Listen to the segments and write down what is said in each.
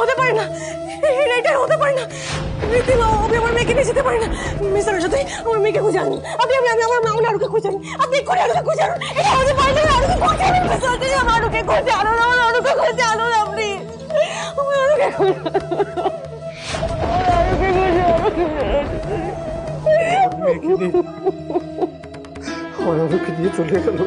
হতে পারে না, এটা হতে পারে না। ঋদ্ধিমা আপনি আমার মেয়েকে নিয়ে যেতে পারে না। মিস্টার সাথে আমার মেয়েকে খুঁজে আনুন। আপনি আমার আরুকে খুঁজে আনুন। আপনি করে আরুকে খুঁজে আনুন। এটা হতে পারে না। আরুকে খুঁজে আনুন। মিস্টার সাথে আমার আরুকে খুঁজে আনুন। আমার আরুকে খুঁজে আনুন আপনি। আমার আরুকে খুঁজে আমার আরুকে নিয়ে চলে গেল।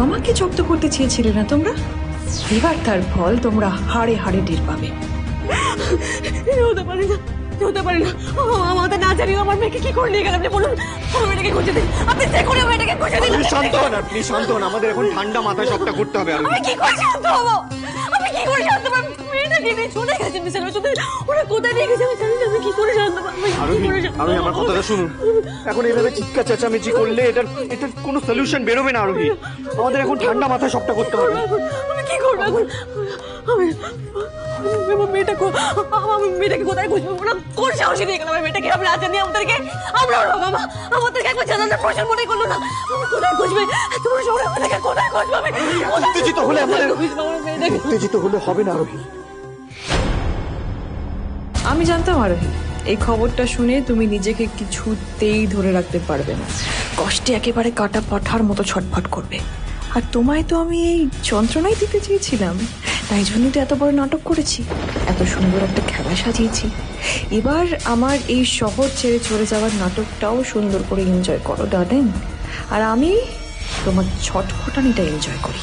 আমাকে জব্দ করতে চেয়েছিলে না তোমরা, এবার তার ফল তোমরা হাড়ে হাড়ে টের পাবে। হতে পারে না, হতে পারে না। আমাদের না জানিও আমার মেয়েকে কি করে নিয়ে গেল আপনি বলুন। আমার মেয়েটাকে খুঁজে দিন, আপনি যে করে মেয়েটাকে খুঁজে দিন। শান্ত হন আপনি, শান্ত হন। আমাদের এখন ঠান্ডা মাথায় সবটা করতে হবে। আমি কি করে শান্ত হবো? আমি কি করে শান্ত হবো? মেয়েটাকে নিয়ে চলে গেছেন মিস্টার সাথে। ওরা কোথায় নিয়ে গেছে আমি জানি না। আমি কি করে শান্ত হবো? আরোহী আমার কথাটা শুনুন। এখন এইভাবে চিৎকার চেঁচামেচি করলে এটার কোনো সলিউশন বেরোবে না আরোহী। আমাদের এখন ঠান্ডা মাথায় সবটা করতে হবে। আমি কি করবো এখন? মেয়েটাকে কোথায় খুঁজবো? ওরা কোন সাহসী দিয়ে গেল আমার মেয়েটাকে? আমরা জানি আমাদেরকে আমাদেরকে একবার জানানোর প্রয়োজন মনে করলো না। আমি কোথায় খুঁজবে? তোমার শহরে আমাদেরকে কোথায় খুঁজবে? আমি উত্তেজিত হলে আমাদের উত্তেজিত হলে হবে না আরোহী। আমি জানতাম আরোহী, এই খবরটা শুনে তুমি নিজেকে কিছুতেই ধরে রাখতে পারবে না, কষ্টে একেবারে কাটা পাঠার মতো ছটফট করবে। আর তোমায় তো আমি এই যন্ত্রণাই দিতে চেয়েছিলাম, তাই জন্যই তো এত বড় নাটক করেছি, এত সুন্দর একটা খেলা সাজিয়েছি। এবার আমার এই শহর ছেড়ে চলে যাওয়ার নাটকটাও সুন্দর করে এনজয় করো ডার্লিং, আর আমি তোমার ছটফটানিটা এনজয় করি।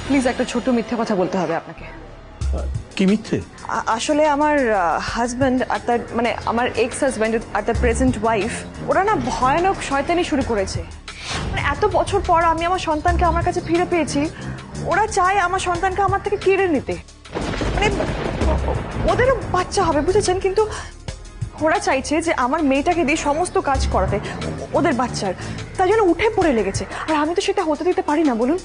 প্লিজ একটা ছোট মিথ্যা কথা বলতে হবে আপনাকে। কি মিথ্যে? আসলে আমার হাজব্যান্ড আর তার মানে আমার এক্স হাজব্যান্ড আর তার প্রেজেন্ট ওয়াইফ, ওরা না ভয়ানক শয়তানি শুরু করেছে। মানে এত বছর পর আমি আমার সন্তানকে আমার কাছে ফিরে পেয়েছি, ওরা চায় আমার সন্তানকে আমার থেকে কেড়ে নিতে। মানে ওদেরও বাচ্চা হবে বুঝেছেন, কিন্তু ওরা চাইছে যে আমার মেয়েটাকে দিয়ে সমস্ত কাজ করাতে ওদের বাচ্চার, তাই জন্য উঠে পড়ে লেগেছে। আর আমি তো সেটা হতে দিতে পারি না বলুন।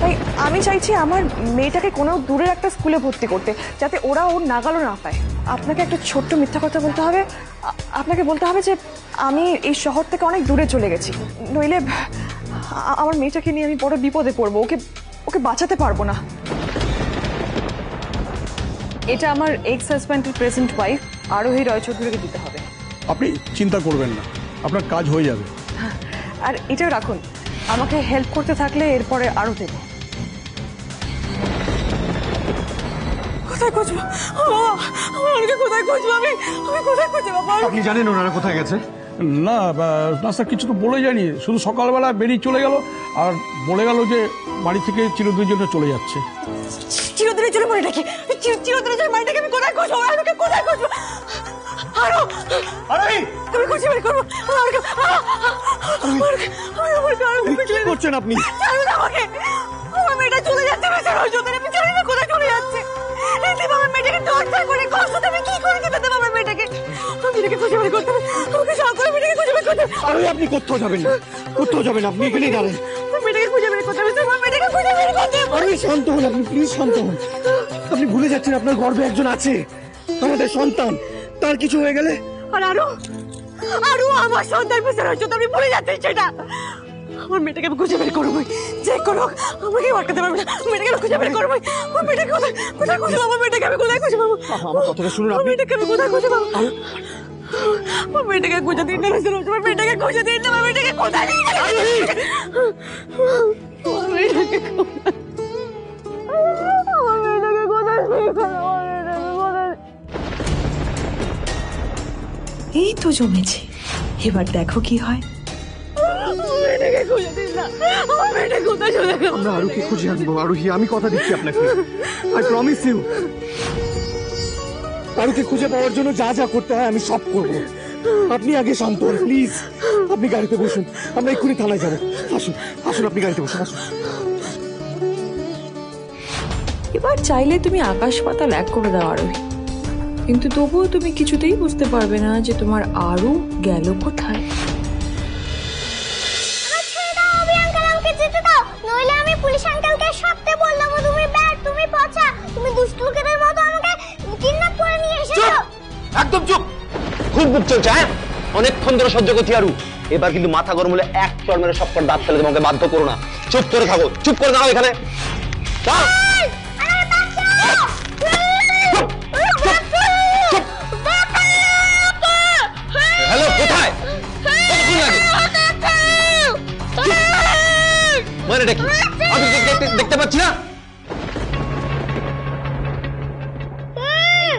তাই আমি চাইছি আমার মেয়েটাকে কোনো দূরের একটা স্কুলে ভর্তি করতে, যাতে ওরা ওর নাগালও না পায়। আপনাকে একটা ছোট্ট মিথ্যা কথা বলতে হবে। আপনাকে বলতে হবে যে আমি এই শহর থেকে অনেক দূরে চলে গেছি, নইলে আমার মেয়েটাকে নিয়ে আমি বড় বিপদে পড়বো। ওকে বাঁচাতে পারবো না। এটা আমার এক্স হাজব্যান্ডের প্রেজেন্ট ওয়াইফ আরোহী রয়চৌধুরীকে দিতে হবে। আপনি চিন্তা করবেন না, আপনার কাজ হয়ে যাবে। আর এটা রাখুন, আমাকে হেল্প করতে থাকলে এরপরে আরো দেব। কোথায় খুঁজবো? কোথায় খুঁজবো? আমি কোথায় খুঁজবো বাবা? আপনি জানেন ওনারা কোথায় গেছে? না না স্যার, কিছু তো বলে যায়নি, শুধু সকালবেলা বেরিয়ে চলে গেল আর বলে গেল যে বাড়ি থেকে চিরদিনের জন্য চলে যাচ্ছে। চিরদিনের জন্য মনে রাখি, চিরদিনের জন্য মাইন্ডটাকে আমি কোথায় খুঁজবো? আরোকে কোথায় খুঁজবো? আমি খুঁজে বের করবো। কি করছেন আপনি? আমাকে আমার মেয়েটা চলে যাচ্ছে, আমি জানি না কোথায় চলে যাচ্ছে। আমার মেয়েটাকে টর্চার করে কষ্টতে আমি কি করে যেতে দেবো আমার মেয়েটাকে? আমি মেয়েটাকে খুঁজে বের করতে হবে। আমাকে সাহায্য করে মেয়েটাকে খুঁজে বের করতে হবে। আপনি কোথাও যাবেন না, কোথাও যাবেন, আপনি এখানেই দাঁড়ান। মেয়েটাকে খুঁজে বের করতে হবে, আমার মেয়েটাকে খুঁজে বের করতে হবে। আরে শান্ত হন আপনি, প্লিজ শান্ত হন। আপনি ভুলে যাচ্ছেন আপনার গর্ভে একজন আছে, আমাদের সন্তান। তার কিছু হয়ে গেলে আর আরো আমার সন্তান পিছনে হচ্ছে, আমি ভুলে যাচ্ছি সেটা। আমার মেয়েটাকে আমি খুঁজে বের করবোই, যে কোনো আমাকে আটকাতে পারবে না। মেয়েটাকে খুঁজে বের করবোই। আমার মেয়েটাকে কোথায় খুঁজে পাবো? মেয়েটাকে আমি কোথায় খুঁজে পাবো? আমার কথাটা শুনুন। মেয়েটাকে আমি কোথায় খুঁজে পাবো? আমার মেয়েটাকে খুঁজে দিন না, আমার মেয়েটাকে খুঁজে দিন না। আমার মেয়েটাকে কোথায় নিয়ে গেছে? আমার মেয়েটাকে এই তো জমেছে, এবার দেখো কি হয়। আমরা আরুকে খুঁজে আনবো আরোহী, আমি কথা দিচ্ছি আপনাকে। I promise you. আরুকে খুঁজে পাওয়ার জন্য যা যা করতে হয় আমি সব করবো। আপনি আগে শান্ত হন প্লিজ। আপনি গাড়িতে বসুন, আমরা এক্ষুনি থানায় যাবো। আসুন আসুন, আপনি গাড়িতে বসুন, আসুন। এবার চাইলে তুমি আকাশ পাতাল এক করে দাও আরোহী, কিন্তু তবুও তুমি কিছুতেই বুঝতে পারবে না যে তোমার আরু গেল কোথায়। নইলে আমি পুলিশ আঙ্কেলকে সবতে বললাম তুমি ব্যাড, তুমি পচা, তুমি দুষ্ট লোকেদের মতো আমাকে কিডন্যাপ করে নিয়ে এসেছো। একদম চুপ। খুব বুক চলছে, হ্যাঁ? অনেকক্ষণ ধরে সহ্য করছি আরু, এবার কিন্তু মাথা গরম হলে এক চড় মেরে সব দাঁত ফেলে তোমাকে বাধ্য করো না। চুপ করে থাকো, চুপ করে দাঁড়াও এখানে। হ্যালো, কোথায়? মানে দেখি আমি দেখতে পাচ্ছি না।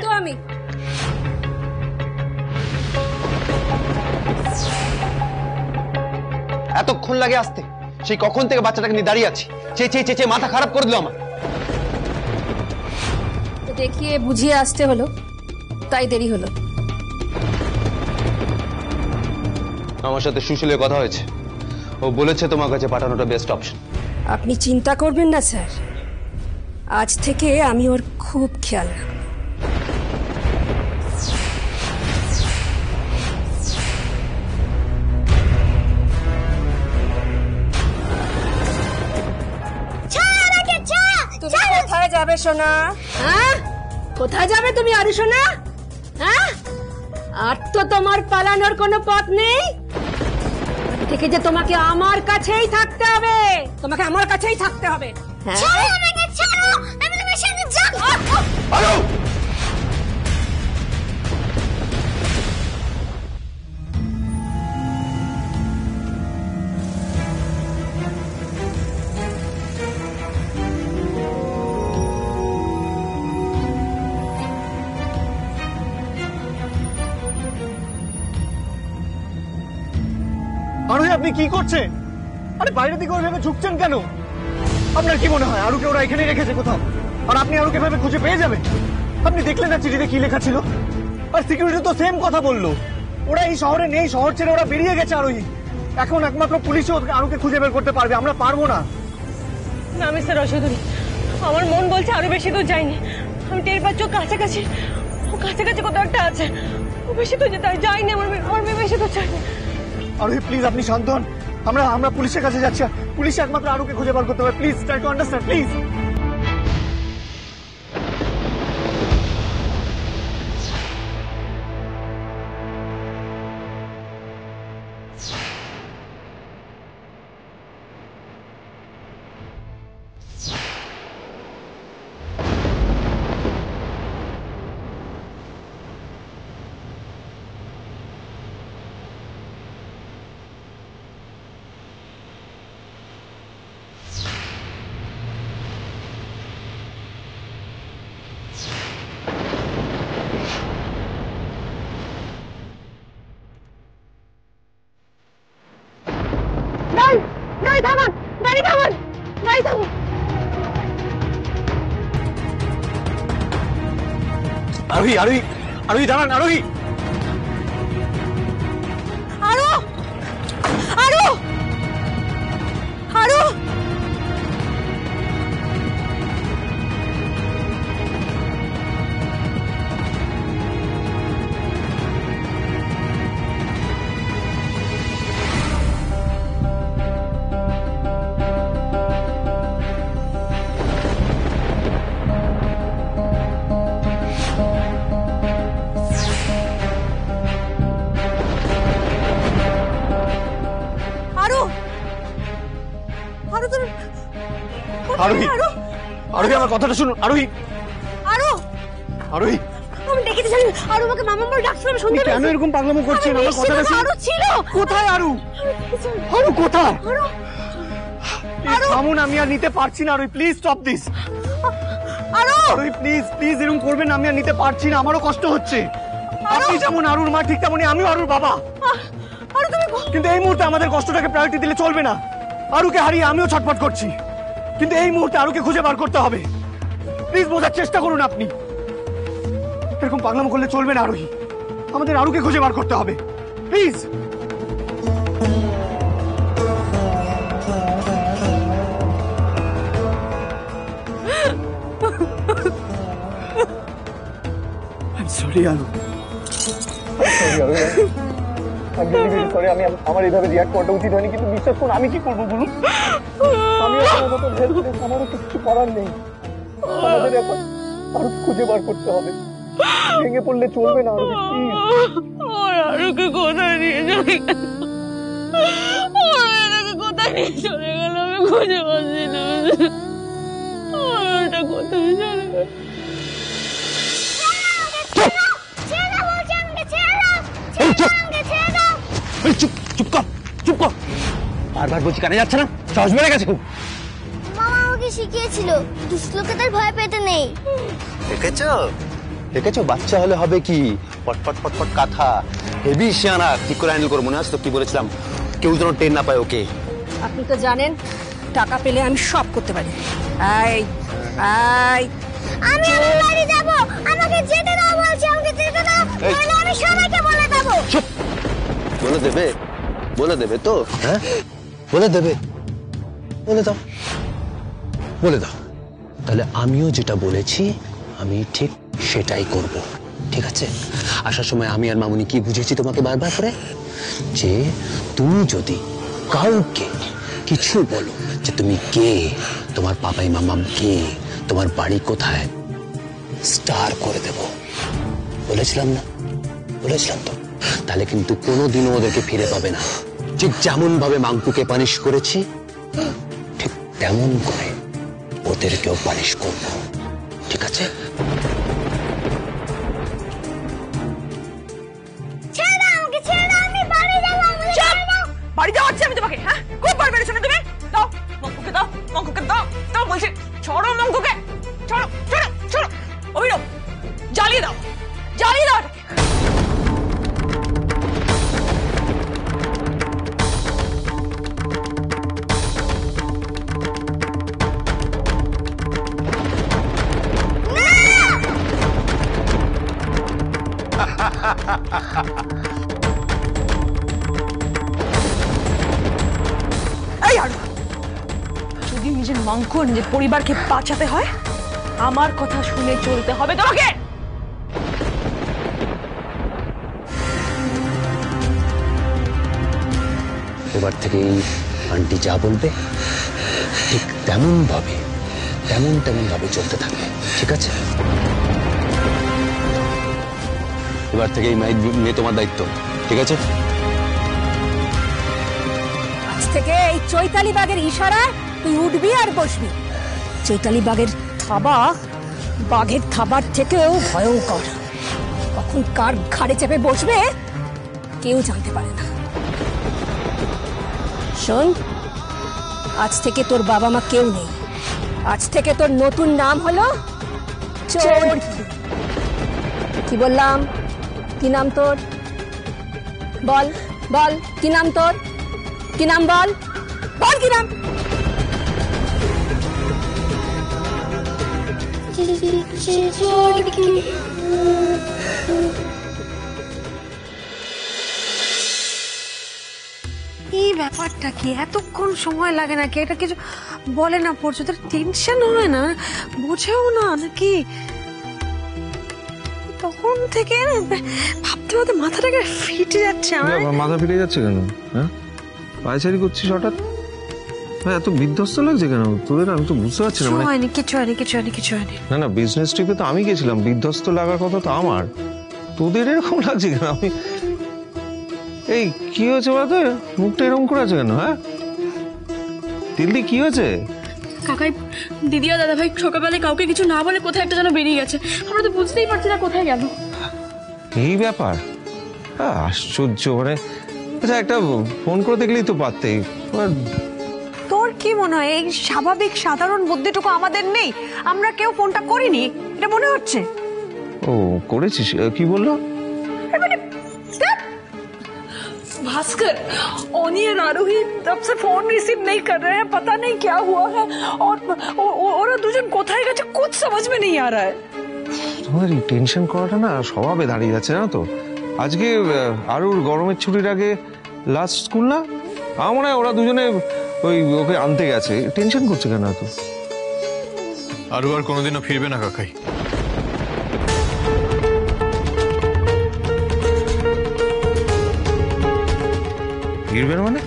তো আমি এতক্ষণ লাগে আসতে? সেই কখন থেকে বাচ্চাটাকে নিয়ে দাঁড়িয়ে আছি, চেঁচিয়ে চেঁচিয়ে মাথা খারাপ করে দিল আমার। দেখিয়ে বুঝিয়ে আসতে হলো, তাই দেরি হলো। আমার সাথে সুশীলের কথা হয়েছে, ও বলেছে তোমার কাছে পাঠানোটা বেস্ট অপশন। আপনি চিন্তা করবেন না স্যার, আজ থেকে আমি ওর খুব খেয়াল রাখব। তুমি কোথায় যাবে সোনা? হ্যাঁ, কোথায় যাবে তুমি আরু সোনা? হ্যাঁ, আর তো তোমার পালানোর কোনো পথ নেই। থেকে যে তোমাকে আমার কাছেই থাকতে হবে, তোমাকে আমার কাছেই থাকতে হবে। ছাড়ো আমাকে, ছাড়ো, আমি তোমার সাথে যাব। আরোহী, আপনি কি করছেন? আরে বাইরে দিকে ওইভাবে ঝুঁকছেন কেন? আপনার কি মনে হয় আরুকে ওরা এখানে রেখেছে কোথাও, আর আপনি আরুকে এভাবে খুঁজে পেয়ে যাবেন? আপনি দেখলেন না চিঠিতে কি লেখা ছিল? আর সিকিউরিটি তো সেম কথা বললো, ওরা এই শহরে নেই, শহর ছেড়ে ওরা বেরিয়ে গেছে। আরোহী, এখন একমাত্র পুলিশই আরুকে খুঁজে বের করতে পারবে, আমরা পারবো না। না মিস্টার রশিদুল, আমার মন বলছে আরো বেশি দূর যায়নি। আমি টের পাচ্ছি ও কাছাকাছি, ও কাছাকাছি কোথাও একটা আছে। ও বেশি দূর যেতে যায়নি, আমার মেয়ে বেশি দূর যায়নি। আরোহী প্লিজ, আপনি শান্ত হন। আমরা পুলিশের কাছে যাচ্ছি, পুলিশ একমাত্র আরুকে খুঁজে বার করতে হবে। Please try to understand, please. আরোহী, আরোহী, আরোহী দাঁড়ান। আরোহী, আরু, আরু, আরু, আরোহী, আরোহী আমার কথাটা শুনুন। আরোহী, আরু, আরোহী, আমি দেখেছি জানি আরু আমাকে মামা বলে ডাকছিল, আমি শুনতে কেন এরকম পাগলামো করছেন? আমার কথাটা শুনুন। আরু ছিল কোথায় আরু? আরু কোথায়? থামুন, আমি আর নিতে পারছি না। আরোহী প্লিজ স্টপ দিস। আরু, আরোহী প্লিজ প্লিজ এরকম করবেন না, আমি আর নিতে পারছি না, আমারও কষ্ট হচ্ছে। আপনি যেমন আরুর মা, ঠিক তেমনি আমিও আরুর বাবা। আরু তুমি কিন্তু এই মুহূর্তে আমাদের কষ্টটাকে প্রায়োরিটি দিলে চলবে না। আরুকে হারিয়ে আমিও ছটফট করছি, কিন্তু এই মুহূর্তে আরুকে খুঁজে বার করতে হবে। প্লিজ বোঝার চেষ্টা করুন আপনি। এরকম পাগলামো করলে চলবে না আরোহী, আমাদের আরুকে খুঁজে বার করতে হবে, প্লিজ। I'm sorry, আরু। আমি আমার এইভাবে রিয়াক্ট করাটা উচিত হয়নি, কিন্তু বিশ্বাস করুন আমি কি করবো বলুন? আমি আপনার মতো হেল্প করে আমারও কিছু করার নেই। আমাদের এখন আরো খুঁজে বার করতে হবে, ভেঙে পড়লে চলবে না। আরো আরুকে কোথায় নিয়ে চলে গেল? কোথায় নিয়ে চলে গেল আমি খুঁজে পাচ্ছি না। আমার ওটা কোথায় যাবে? চুপ কর, চুপ কর। বারবার বলছি কানে যাচ্ছে না? সাহস বেড়ে গেছে খুব। মামা আমাকে শিখিয়েছিল দুষ্ট লোকেদের ভয় পেতে নেই। দেখেছো দেখেছো, বাচ্চা হলে হবে কি পটপট পটপট কথা, হেভি শিয়ানা, ঠিক করে হ্যান্ডেল করো। মনে আছে তো কি বলেছিলাম, কেউ যেন টের না পায় ওকে। আপনি তো জানেন টাকা পেলে আমি সব করতে পারি। আই আই আমি বাড়ি যাব, আমাকে যেতে দাও বলছি, আমাকে যেতে দাও, নইলে আমি সবাইকে বলে দেব। চুপ। বলে দেবে, বলে দেবে তো? হ্যাঁ বলে দেবে, বলে দাও, বলে দাও। তাহলে আমিও যেটা বলেছি আমি ঠিক সেটাই করব, ঠিক আছে? আসার সময় আমি আর মামুনি কি বুঝেছি তোমাকে বারবার করে, যে তুমি যদি কাউকে কিছু বলো যে তুমি কে, তোমার পাপাই মামাম কে, তোমার বাড়ি কোথায়, স্টার করে দেব। বলেছিলাম না? বলেছিলাম তো। তাহলে কিন্তু কোনোদিনও ওদেরকে ফিরে পাবে না। ঠিক যেমন ভাবে মাংকুকে পানিশ করেছি ঠিক তেমন করে ওদেরকেও পানিশ করব, ঠিক আছে? ছেড়ে দাও আমাকে, ছেড়ে দাও, আমি বাড়ি যাব, আমাকে ছেড়ে দাও। বাড়ি যাওয়াচ্ছি আমি তোমাকে, হ্যাঁ? খুব বার বেড়েছো না তুমি? দাও মঙ্কুকে, দাও মঙ্কুকে, দাও দাও বলছি। ছড়ো মঙ্কুকে, ছড়ো ছড়ো ছড়ো। অভিনব, জ্বালিয়ে দাও, জ্বালিয়ে দাও এটাকে। এই আরু, যদি নিজের মাংক নিজের পরিবারকে বাঁচাতে হয় আমার কথা শুনে চলতে হবে তোমাকে। এবার থেকে আন্টি যা বলবে ঠিক তেমন ভাবে চলতে থাকবে, ঠিক আছে? এবার থেকে এই মেয়ে তোমার দায়িত্ব, ঠিক আছে? আজ থেকে এই চৈতালি বাগের ইশারায় তুই উঠবি আর বসবি। চৈতালি বাগের থাবা বাঘের থাবার থেকেও ভয়ঙ্কর। কখন কার ঘাড়ে চেপে বসবে কেউ জানতে পারে না। শোন, আজ থেকে তোর বাবা মা কেউ নেই। আজ থেকে তোর নতুন নাম হলো চোর। কি বললাম? কি নাম তোর? বল বল, কি নাম তোর? কি নাম বল, বল কি নাম? এই ব্যাপারটা কি এতক্ষণ সময় লাগে নাকি? এটা কিছু বলে না পড়ছো, তোর টেনশন হয় না, বোঝেও না নাকি? তখন থেকে ভাবতে ভাবতে মাথাটাকে ফিটে যাচ্ছে আমার। মাথা ফিরে যাচ্ছে কেন? হ্যাঁ, পায়চারি করছিস হঠাৎ? এত বিধ্বস্ত লাগছে কেন তোদের? আমি তো বুঝতে পারছি না। কিছু হয়নি। না বিজনেস ট্রিপে তো আমি গেছিলাম, বিধ্বস্ত লাগার কথা তো আমার, তোদের এরকম লাগছে কেন? আমি এই কি হয়েছে বলতো, মুখটা এরকম করে আছে কেন? হ্যাঁ দিল্লি, কি হয়েছে? কাকাই, দিদি আর দাদা ভাই সকালবেলায় কাউকে কিছু না বলে কোথায় একটা যেন বেরিয়ে গেছে। আমরা তো বুঝতেই পারছি না কোথায় গেল। এই ব্যাপার, আশ্চর্য। মানে আচ্ছা, একটা ফোন করে দেখলেই তো পারতেই। তোর কি মনে হয় এই স্বাভাবিক সাধারণ বুদ্ধিটুকু আমাদের নেই? আমরা কেউ ফোনটা করিনি এটা মনে হচ্ছে। ও করেছিস? কি বললো? भास्कर, ओनी और आरोही तब से फोन रिसीव नहीं कर रहे हैं, पता नहीं क्या हुआ है। और ওরা দুজন কোথায় গেছে कुछ समझ में नहीं आ रहा है। তোমার এই টেনশন করাটা না স্বভাবে দাঁড়িয়ে যাচ্ছে না তো। আজকে আরুর গরমের ছুটির আগে লাস্ট স্কুল না, আমার মনে হয় ওরা দুজনে ওকে আনতে গেছে। টেনশন করছে কেন এত? আরু আর কোনোদিনও ফিরবে না কাকাই। ফিরবে না মানে?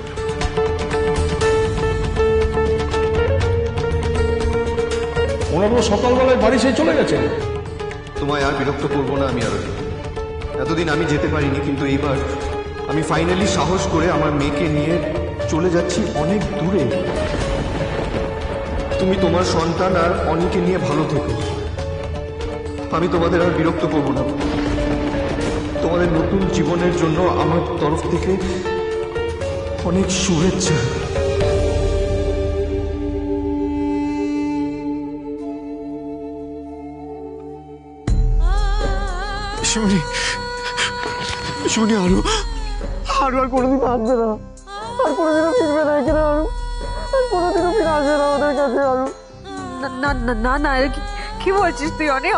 ওনারা সকালবেলায় বাড়ি সেই চলে গেছে। তোমায় আর বিরক্ত করবো না আমি আরো। এতদিন আমি যেতে পারিনি, কিন্তু এইবার আমি ফাইনালি সাহস করে আমার মেয়েকে নিয়ে চলে যাচ্ছি অনেক দূরে। তুমি তোমার সন্তান আর অনিকে নিয়ে ভালো থেকো। আমি তোমাদের আর বিরক্ত করব না। তোমাদের নতুন জীবনের জন্য আমার তরফ থেকে অনেক শুভেচ্ছা। শিবনী, শিবনী, আরু আর কোনোদিন আসবে না, আর কোনোদিনও ফিরবে না এখানে। আর কোনোদিনও ফিরে আসবে না আমাদের কাছে। না না না না, কি বলছিস তুই? অনেক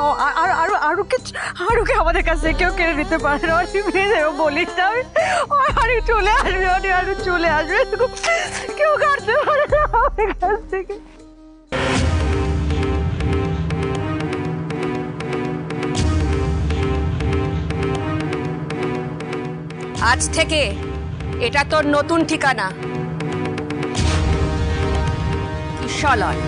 আরুকে আমাদের কাছে কেউ কেড়ে নিতে পারে না। বলিস না, আরু চলে আসবে, আরু চলে আসবে, কেউ কাটতে পারে না আমাদের কাছ থেকে। আজ থেকে এটা তোর নতুন ঠিকানা, ঈশ্বরলয়।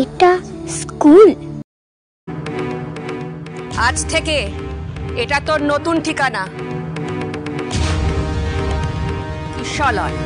এটা স্কুল। আজ থেকে এটা তোর নতুন ঠিকানা, ঈশ্বরলয়।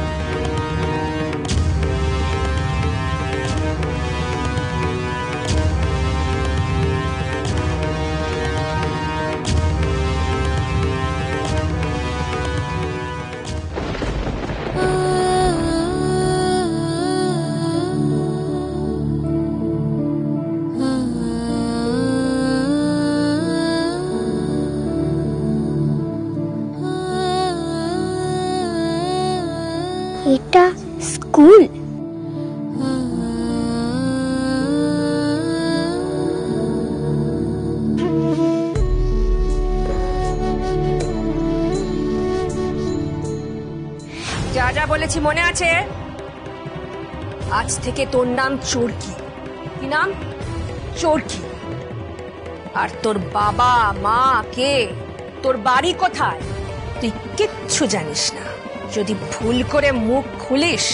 এটা স্কুল। যা যা বলেছি মনে আছে? আজ থেকে তোর নাম চোরকি। কি নাম? চোরকি। আর তোর বাবা মা কে, তোর বাড়ি কোথায়, তুই কিচ্ছু জানিস না। যদি ভুল করে মুখ খুলিস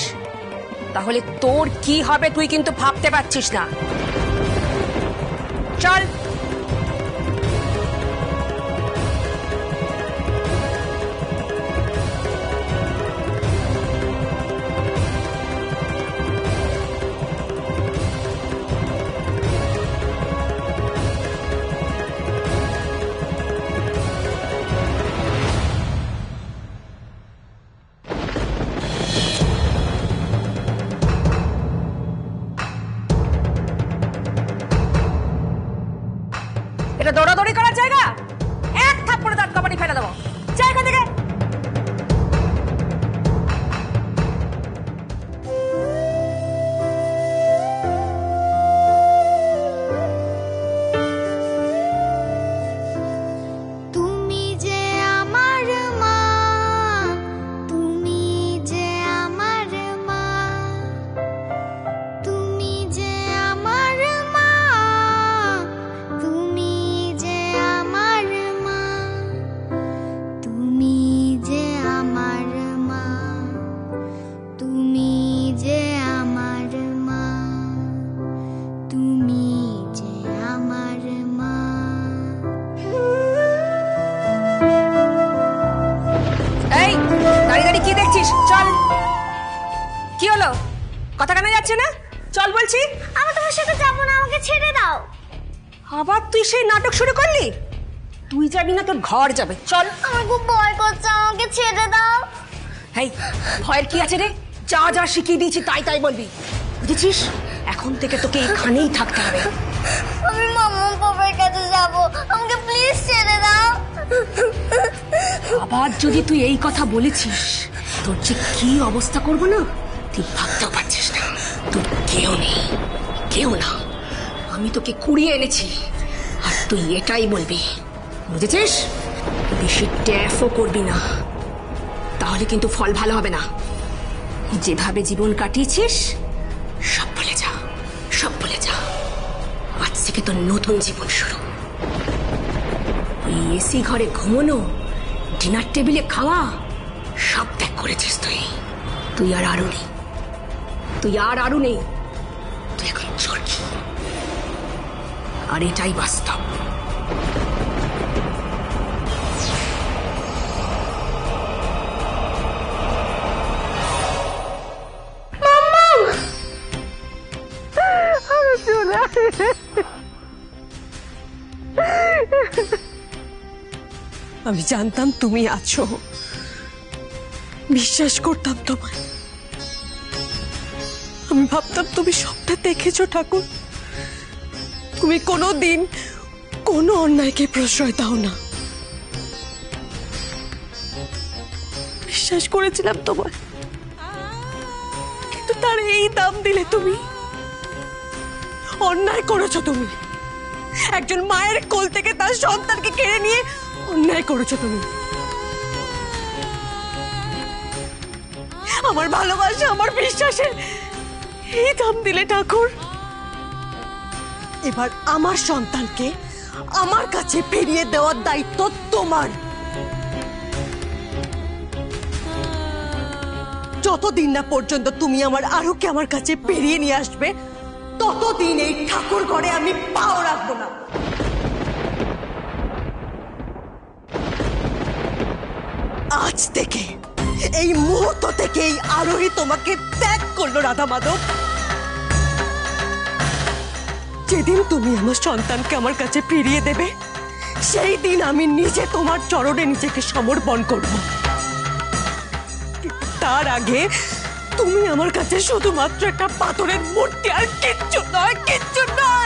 তাহলে তোর কি হবে তুই কিন্তু ভাবতে পারছিস না। চল। এটা দৌড়াদৌড়ি করার জায়গা? এক থাপ্পড়ে দাঁত কপাটি ফেলে দেবো। যা এখান থেকে। তুমি যে আমার মা, তুমি যে আমার মা, তুমি যে আমার মা, তুমি যে আমার মা, তুমি যে আমার মা, তুমি যে আমার মা, তুমি যে আমার মা। এই দাঁড়িয়ে দাঁড়িয়ে কি দেখছিস? চল। কি হলো? কথা কানে যাচ্ছে না? চল বলছি। আমি তোমার সাথে যাবো না, আমাকে ছেড়ে দাও। আবার তুই সেই নাটক শুরু করলি? তুই যাবি না, তোর ঘর যাবে। চল। আমার খুব ভয় করছে, আমাকে ছেড়ে দাও। এই ভয়ের কি আছে রে? যা যা শিখিয়ে দিয়েছি তাই তাই বলবি, বুঝেছিস? এখন থেকে তোকে এখানেই থাকতে হবে। আমি মাম্মা পাপার কাছে যাব, আমাকে প্লিজ ছেড়ে দাও। আবার যদি তুই এই কথা বলেছিস তোর যে কি অবস্থা করবো না তুই ভাবতেও পারছিস না। তুই কেউ নেই, কেউ না। আমি তোকে কুড়িয়ে এনেছি আর তুই এটাই বলবি, বুঝেছিস? বেশি ট্যাফও করবি না, তাহলে কিন্তু ফল ভালো হবে না। যেভাবে জীবন কাটিয়েছিস সব ভুলে যা, সব ভুলে থেকে তোর নতুন জীবন শুরু। ওই এসি ঘরে ঘুমানো, ডিনার টেবিলে খাওয়া সব ত্যাগ করেছিস তুই। তুই আর আরু নেই, তুই এখন চল। আর এটাই বাস্তব। আমি জানতাম তুমি আছো, বিশ্বাস করতাম তোমায়। আমি ভাবতাম তুমি সবটা দেখেছো ঠাকুর। তুমি কোনোদিন কোনো অন্যায়কে প্রশ্রয় দাও না। বিশ্বাস করেছিলাম তোমায়, কিন্তু তার এই দাম দিলে তুমি। অন্যায় করেছো তুমি, একজন মায়ের কোল থেকে তার সন্তানকে কেড়ে নিয়ে অন্যায় করেছো তুমি। আমার ভালোবাসা, আমার বিশ্বাসের এই দাম দিলে ঠাকুর। এবার আমার সন্তানকে আমার কাছে ফিরিয়ে দেওয়ার দায়িত্ব তোমার। যতদিন না পর্যন্ত তুমি আমার আরুকে আমার কাছে ফিরিয়ে নিয়ে আসবে, ততদিন এই ঠাকুর ঘরে আমি পাও রাখবো না। আজ থেকে, এই মুহূর্ত থেকে এই আরোহী তোমাকে ত্যাগ করলো রাধা মাধব। যেদিন তুমি আমার সন্তানকে আমার কাছে ফিরিয়ে দেবে, সেই দিন আমি নিজে তোমার চরণে নিজেকে সমর্পণ করব। কিন্তু তার আগে তুমি আমার কাছে শুধুমাত্র একটা পাথরের মূর্তি, আর কিচ্ছু নয়, কিচ্ছু নয়।